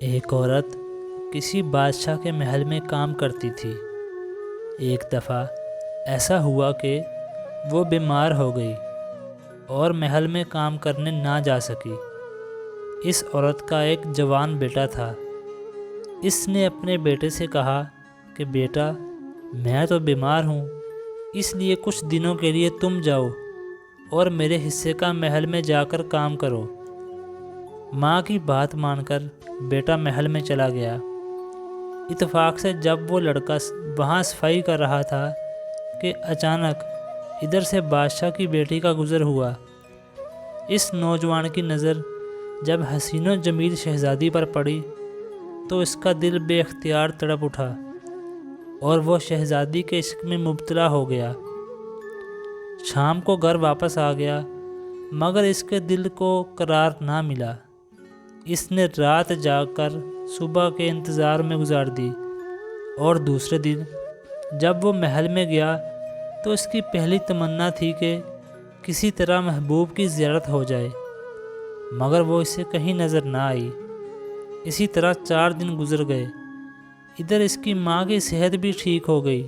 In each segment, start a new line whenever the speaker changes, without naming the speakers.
ایک عورت کسی بادشاہ کے محل میں کام کرتی تھی۔ ایک دفعہ ایسا ہوا کہ وہ بیمار ہو گئی اور محل میں کام کرنے نہ جا سکی۔ اس عورت کا ایک جوان بیٹا تھا۔ اس نے اپنے بیٹے سے کہا کہ بیٹا، میں تو بیمار ہوں، اس لیے کچھ دنوں کے لیے تم جاؤ اور میرے حصے کا محل میں جا کر کام کرو۔ ماں کی بات مان کر بیٹا محل میں چلا گیا۔ اتفاق سے جب وہ لڑکا وہاں صفائی کر رہا تھا کہ اچانک ادھر سے بادشاہ کی بیٹی کا گزر ہوا۔ اس نوجوان کی نظر جب حسین و جمیل شہزادی پر پڑی تو اس کا دل بے اختیار تڑپ اٹھا اور وہ شہزادی کے عشق میں مبتلا ہو گیا۔ شام کو گھر واپس آ گیا مگر اس کے دل کو قرار نہ ملا۔ اس نے رات جاگ کر صبح کے انتظار میں گزار دی اور دوسرے دن جب وہ محل میں گیا تو اس کی پہلی تمنا تھی کہ کسی طرح محبوب کی زیارت ہو جائے، مگر وہ اسے کہیں نظر نہ آئی۔ اسی طرح 4 دن گزر گئے۔ ادھر اس کی ماں کی صحت بھی ٹھیک ہو گئی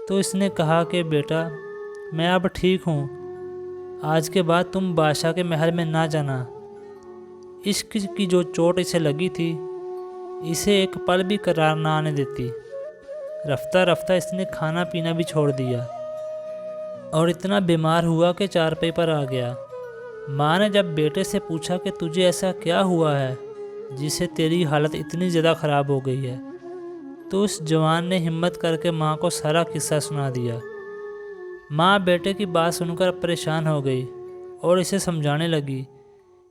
تو اس نے کہا کہ بیٹا، میں اب ٹھیک ہوں، آج کے بعد تم بادشاہ کے محل میں نہ جانا۔ عشق کی جو چوٹ اسے لگی تھی اسے ایک پل بھی قرار نہ آنے دیتی۔ رفتہ رفتہ اس نے کھانا پینا بھی چھوڑ دیا اور اتنا بیمار ہوا کہ چارپائی پر آ گیا۔ ماں نے جب بیٹے سے پوچھا کہ تجھے ایسا کیا ہوا ہے جس سے تیری حالت اتنی زیادہ خراب ہو گئی ہے، تو اس جوان نے ہمت کر کے ماں کو سارا قصہ سنا دیا۔ ماں بیٹے کی بات سن کر پریشان ہو گئی اور اسے سمجھانے لگی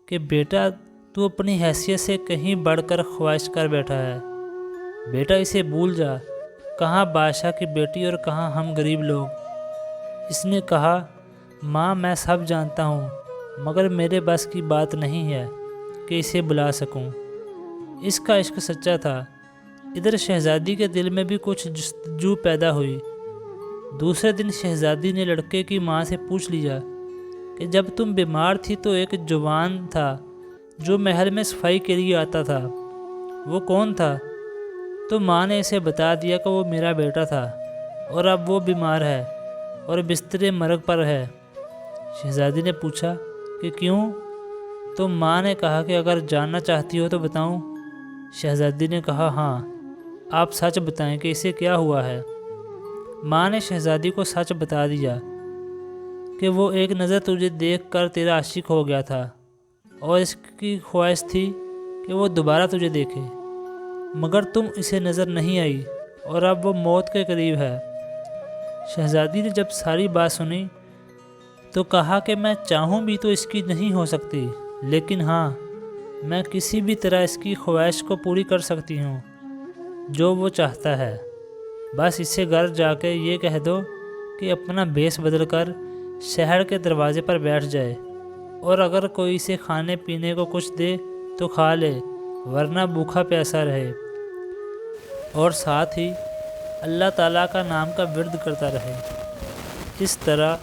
کہ بیٹا، تو اپنی حیثیت سے کہیں بڑھ کر خواہش کر بیٹھا ہے۔ بیٹا، اسے بھول جا، کہاں بادشاہ کی بیٹی اور کہاں ہم غریب لوگ۔ اس نے کہا، ماں میں سب جانتا ہوں مگر میرے بس کی بات نہیں ہے کہ اسے بلا سکوں۔ اس کا عشق سچا تھا۔ ادھر شہزادی کے دل میں بھی کچھ جستجو پیدا ہوئی۔ دوسرے دن شہزادی نے لڑکے کی ماں سے پوچھ لیا کہ جب تم بیمار تھی تو ایک جوان تھا جو محل میں صفائی کے لیے آتا تھا، وہ کون تھا؟ تو ماں نے اسے بتا دیا کہ وہ میرا بیٹا تھا اور اب وہ بیمار ہے اور بستر مرگ پر ہے۔ شہزادی نے پوچھا کہ کیوں؟ تو ماں نے کہا کہ اگر جاننا چاہتی ہو تو بتاؤں۔ شہزادی نے کہا، ہاں، آپ سچ بتائیں کہ اسے کیا ہوا ہے۔ ماں نے شہزادی کو سچ بتا دیا کہ وہ ایک نظر تجھے دیکھ کر تیرا عاشق ہو گیا تھا اور اس کی خواہش تھی کہ وہ دوبارہ تجھے دیکھے، مگر تم اسے نظر نہیں آئی اور اب وہ موت کے قریب ہے۔ شہزادی نے جب ساری بات سنی تو کہا کہ میں چاہوں بھی تو اس کی نہیں ہو سکتی، لیکن ہاں، میں کسی بھی طرح اس کی خواہش کو پوری کر سکتی ہوں جو وہ چاہتا ہے۔ بس اسے گھر جا کے یہ کہہ دو کہ اپنا بھیس بدل کر شہر کے دروازے پر بیٹھ جائے اور اگر کوئی اسے کھانے پینے کو کچھ دے تو کھا لے، ورنہ بھوکا پیاسا رہے، اور ساتھ ہی اللہ تعالیٰ کا نام کا ورد کرتا رہے۔ اس طرح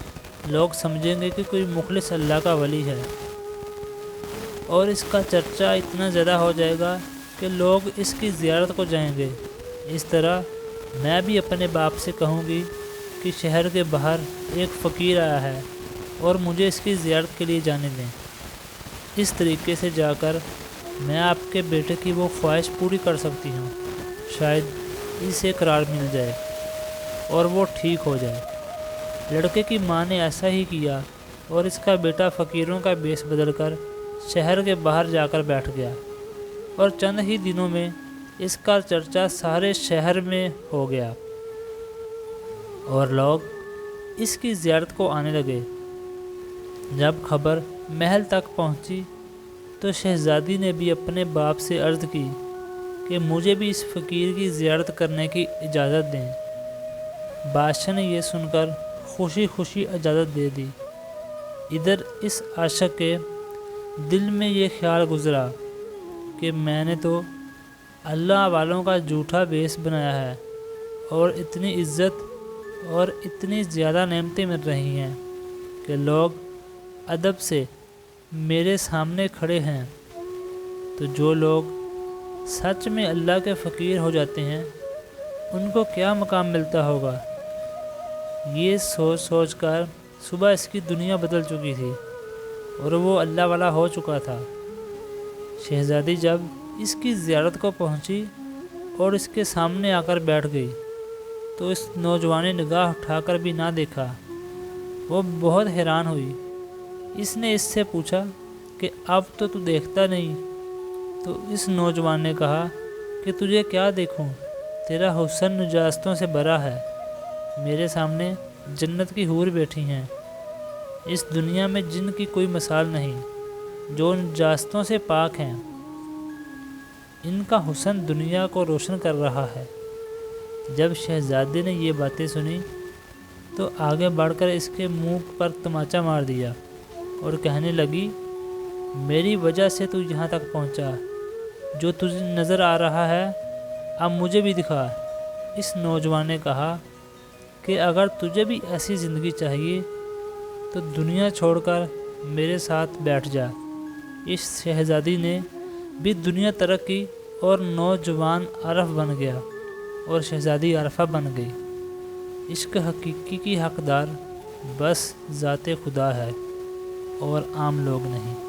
لوگ سمجھیں گے کہ کوئی مخلص اللہ کا ولی ہے اور اس کا چرچا اتنا زیادہ ہو جائے گا کہ لوگ اس کی زیارت کو جائیں گے۔ اس طرح میں بھی اپنے باپ سے کہوں گی کہ شہر کے باہر ایک فقیر آیا ہے اور مجھے اس کی زیارت کے لیے جانے دیں۔ اس طریقے سے جا کر میں آپ کے بیٹے کی وہ خواہش پوری کر سکتی ہوں، شاید اسے قرار مل جائے اور وہ ٹھیک ہو جائے۔ لڑکے کی ماں نے ایسا ہی کیا اور اس کا بیٹا فقیروں کا بیس بدل کر شہر کے باہر جا کر بیٹھ گیا اور چند ہی دنوں میں اس کا چرچا سارے شہر میں ہو گیا اور لوگ اس کی زیارت کو آنے لگے۔ جب خبر محل تک پہنچی تو شہزادی نے بھی اپنے باپ سے عرض کی کہ مجھے بھی اس فقیر کی زیارت کرنے کی اجازت دیں۔ بادشاہ نے یہ سن کر خوشی خوشی اجازت دے دی۔ ادھر اس عاشق کے دل میں یہ خیال گزرا کہ میں نے تو اللہ والوں کا جھوٹا بیس بنایا ہے اور اتنی عزت اور اتنی زیادہ نعمتیں مل رہی ہیں کہ لوگ ادب سے میرے سامنے کھڑے ہیں، تو جو لوگ سچ میں اللہ کے فقیر ہو جاتے ہیں ان کو کیا مقام ملتا ہوگا۔ یہ سوچ سوچ کر صبح اس کی دنیا بدل چکی تھی اور وہ اللہ والا ہو چکا تھا۔ شہزادی جب اس کی زیارت کو پہنچی اور اس کے سامنے آ کر بیٹھ گئی تو اس نوجوان نے نگاہ اٹھا کر بھی نہ دیکھا۔ وہ بہت حیران ہوئی۔ اس نے اس سے پوچھا کہ اب تو دیکھتا نہیں؟ تو اس نوجوان نے کہا کہ تجھے کیا دیکھوں، تیرا حسن نجاستوں سے بھرا ہے، میرے سامنے جنت کی حور بیٹھی ہیں، اس دنیا میں جن کی کوئی مثال نہیں، جو نجاستوں سے پاک ہیں، ان کا حسن دنیا کو روشن کر رہا ہے۔ جب شہزادے نے یہ باتیں سنی تو آگے بڑھ کر اس کے منہ پر تماچا مار دیا اور کہنے لگی، میری وجہ سے تو یہاں تک پہنچا، جو تجھے نظر آ رہا ہے اب مجھے بھی دکھا۔ اس نوجوان نے کہا کہ اگر تجھے بھی ایسی زندگی چاہیے تو دنیا چھوڑ کر میرے ساتھ بیٹھ جا۔ اس شہزادی نے بھی دنیا ترک کی اور نوجوان عارف بن گیا اور شہزادی عارفہ بن گئی۔ عشق حقیقی کی حقدار بس ذات خدا ہے اور عام لوگ نہیں۔